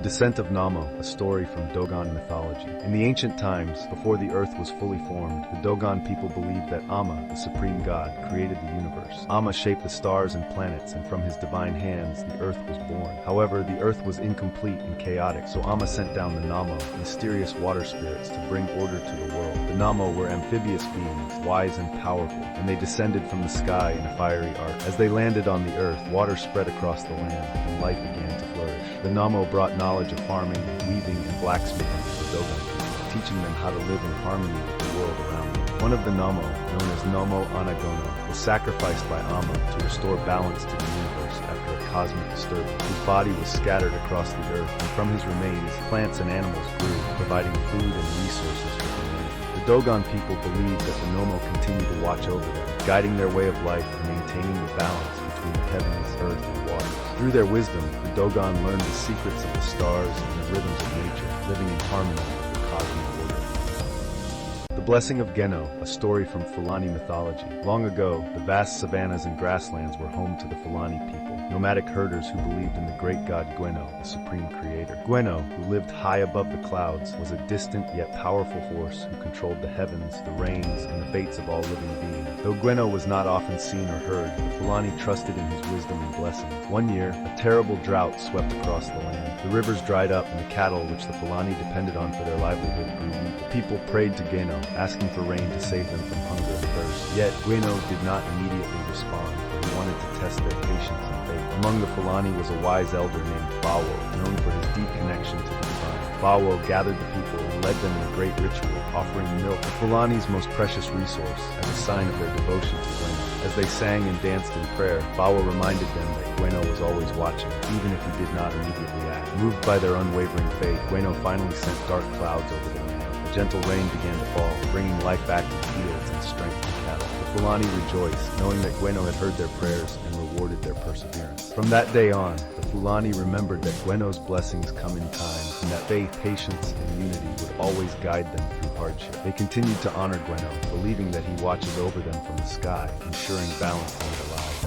descent of Nommo, a story from Dogon mythology. In the ancient times, before the earth was fully formed, the Dogon people believed that Amma, the supreme god, created the universe. Amma shaped the stars and planets, and from his divine hands, the earth was born. However, the earth was incomplete and chaotic, so Amma sent down the Nommo, mysterious water spirits, to bring order to the world. The Nommo were amphibious beings, wise and powerful, and they descended from the sky in a fiery arc. As they landed on the earth, water spread across the land, and life began to flourish. The Nommo brought knowledge of farming, weaving, and blacksmithing to the Dogon people, teaching them how to live in harmony with the world around them. One of the Nommo, known as Nommo Gueno, was sacrificed by Amma to restore balance to the universe after a cosmic disturbance. His body was scattered across the earth, and from his remains, plants and animals grew, providing food and resources for humanity. The Dogon people believed that the Nommo continued to watch over them, guiding their way of life and maintaining the balance between the heavens, earth, and water. Through their wisdom, the Dogon learned the secrets of the stars and the rhythms of nature, living in harmony with the cosmic order. The Blessing of Gueno, a story from Fulani mythology. Long ago, the vast savannas and grasslands were home to the Fulani people, nomadic herders who believed in the great god Gueno, the supreme creator. Gueno, who lived high above the clouds, was a distant yet powerful force who controlled the heavens, the rains, and the fates of all living beings. Though Gueno was not often seen or heard, the Fulani trusted in his wisdom and blessings. One year, a terrible drought swept across the land. The rivers dried up, and the cattle which the Fulani depended on for their livelihood grew weak. The people prayed to Gueno, asking for rain to save them from hunger and thirst. Yet, Gueno did not immediately respond, for he wanted to test their patience and faith. Among the Fulani was a wise elder named Bawo, known for his deep connection to the divine. Bawo gathered the people and led them in a great ritual, offering milk, the Fulani's most precious resource, as a sign of their devotion to Gueno. As they sang and danced in prayer, Bawo reminded them that Gueno was always watching, even if he did not immediately act. Moved by their unwavering faith, Gueno finally sent dark clouds over the land. A gentle rain began to fall, bringing life back to the fields and strength to cattle. The Fulani rejoiced, knowing that Gueno had heard their prayers and rewarded their perseverance. From that day on, the Fulani remembered that Gueno's blessings come in time, and that faith, patience, and unity would always guide them through hardship. They continued to honor Gueno, believing that he watches over them from the sky, ensuring balance in their lives.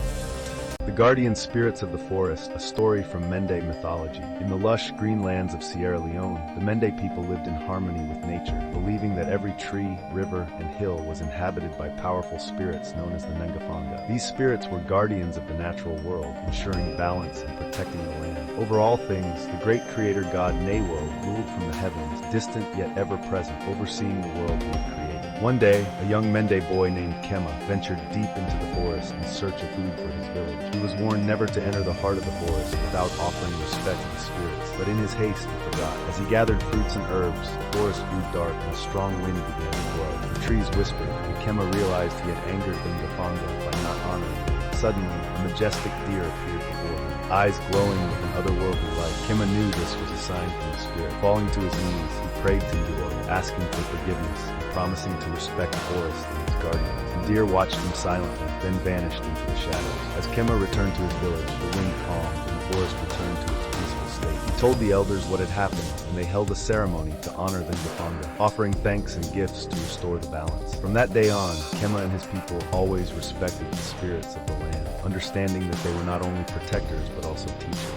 The guardian spirits of the forest, a story from Mende Mythology. In the lush green lands of Sierra Leone, the Mende people lived in harmony with nature, believing that every tree, river, and hill was inhabited by powerful spirits known as the Nengafanga. These spirits were guardians of the natural world, ensuring balance and protecting the land. Over all things, the great creator god Newo ruled from the heavens, distant yet ever-present, overseeing the world he had created. One day, a young Mende boy named Kema ventured deep into the forest in search of food for his village. He was warned never to enter the heart of the forest without offering respect to the spirits, but in his haste he forgot. As he gathered fruits and herbs, the forest grew dark and a strong wind began to blow. The trees whispered, and Kema realized he had angered the Ngafanga by not honoring them. Suddenly, a majestic deer appeared before him, eyes glowing with an otherworldly light. Kema knew this was a sign from the spirit. Falling to his knees, he prayed to Newo, asking for forgiveness and promising to respect the forest and its guardians. The deer watched him silently, then vanished into the shadows. As Kema returned to his village, the wind calmed and the forest returned to its peaceful state. He told the elders what had happened, and they held a ceremony to honor the Ngafanga, offering thanks and gifts to restore the balance. From that day on, Kema and his people always respected the spirits of the land, understanding that they were not only protectors but also teachers.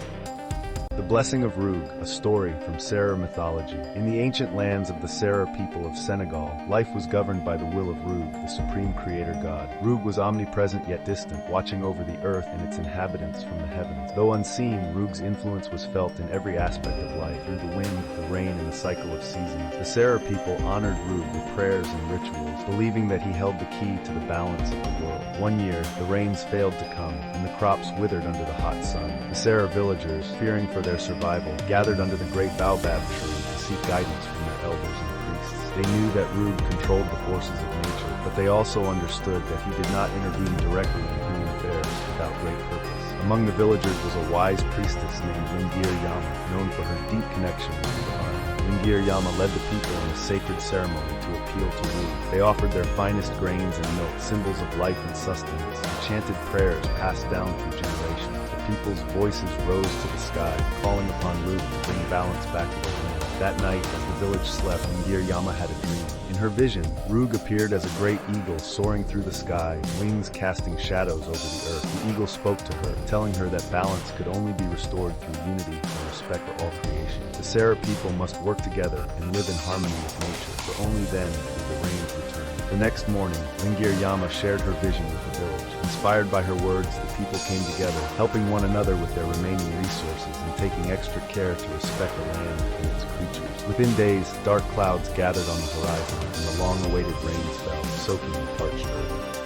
The Blessing of Roog, a story from Serer mythology. In the ancient lands of the Serer people of Senegal, life was governed by the will of Roog, the supreme creator god. Roog was omnipresent yet distant, watching over the earth and its inhabitants from the heavens. Though unseen, Roog's influence was felt in every aspect of life, through the wind, the rain, and the cycle of seasons. The Serer people honored Roog with prayers and rituals, believing that he held the key to the balance of the world. One year, the rains failed to come, and the crops withered under the hot sun. The Serer villagers, fearing for their survival, gathered under the great baobab tree to seek guidance from their elders and priests. They knew that Roog controlled the forces of nature, but they also understood that he did not intervene directly in human affairs without great purpose. Among the villagers was a wise priestess named Lingir Yama, known for her deep connection with the divine. Lingir Yama led the people in a sacred ceremony to appeal to Roog. They offered their finest grains and milk, symbols of life and sustenance, and chanted prayers passed down through generations. People's voices rose to the sky, calling upon Roog to bring balance back to their land. That night, as the village slept, Ngir Yama had a dream. In her vision, Roog appeared as a great eagle soaring through the sky, wings casting shadows over the earth. The eagle spoke to her, telling her that balance could only be restored through unity and respect for all creation. The Sarah people must work together and live in harmony with nature, for only then will the rains return. The next morning, Lingir shared her vision with the village. Inspired by her words, the people came together, helping one another with their remaining resources and taking extra care to respect the land and its creatures. Within days, dark clouds gathered on the horizon, and the long-awaited rains fell, soaking the parched earth.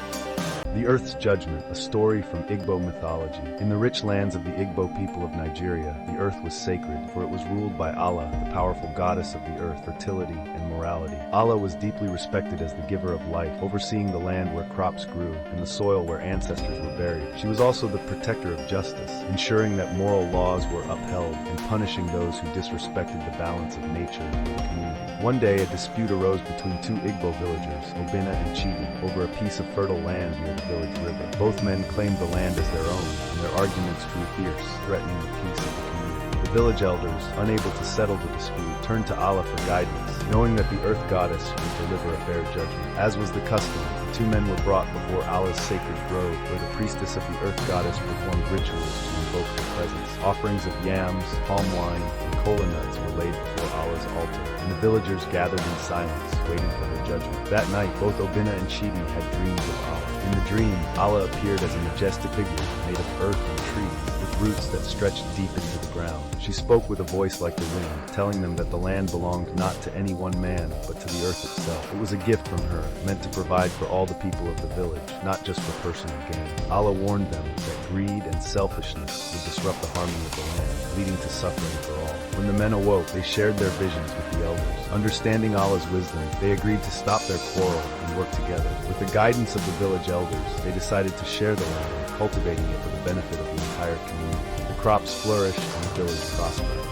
The Earth's Judgment, a story from Igbo mythology. In the rich lands of the Igbo people of Nigeria, the earth was sacred, for it was ruled by Allah, the powerful goddess of the earth, fertility and morality. Allah was deeply respected as the giver of life, overseeing the land where crops grew and the soil where ancestors were buried. She was also the protector of justice, ensuring that moral laws were upheld and punishing those who disrespected the balance of nature and the community. One day, a dispute arose between two Igbo villagers, Obinna and Chidi, over a piece of fertile land near the village river. Both men claimed the land as their own, and their arguments grew fierce, threatening the peace of the community. The village elders, unable to settle the dispute, turned to Allah for guidance, knowing that the earth goddess would deliver a fair judgment. As was the custom, the two men were brought before Allah's sacred grove, where the priestess of the earth goddess performed rituals to invoke her presence. Offerings of yams, palm wine, and kola nuts were laid before Allah's altar, and the villagers gathered in silence, waiting for her judgment. That night, both Obinna and Chidi had dreams of Allah. In the dream, Allah appeared as a majestic figure made of earth and trees, with roots that stretched deep into the ground. She spoke with a voice like the wind, telling them that the land belonged not to any one man, but to the earth itself. It was a gift from her, meant to provide for all the people of the village, not just for personal gain. Allah warned them that greed and selfishness would disrupt the harmony of the land, leading to suffering for all. When the men awoke, they shared their visions with the elders. Understanding Allah's wisdom, they agreed to stop their quarrel and work together. With the guidance of the village elders, they decided to share the land, cultivating it for the benefit of the entire community. The crops flourished and the village prospered.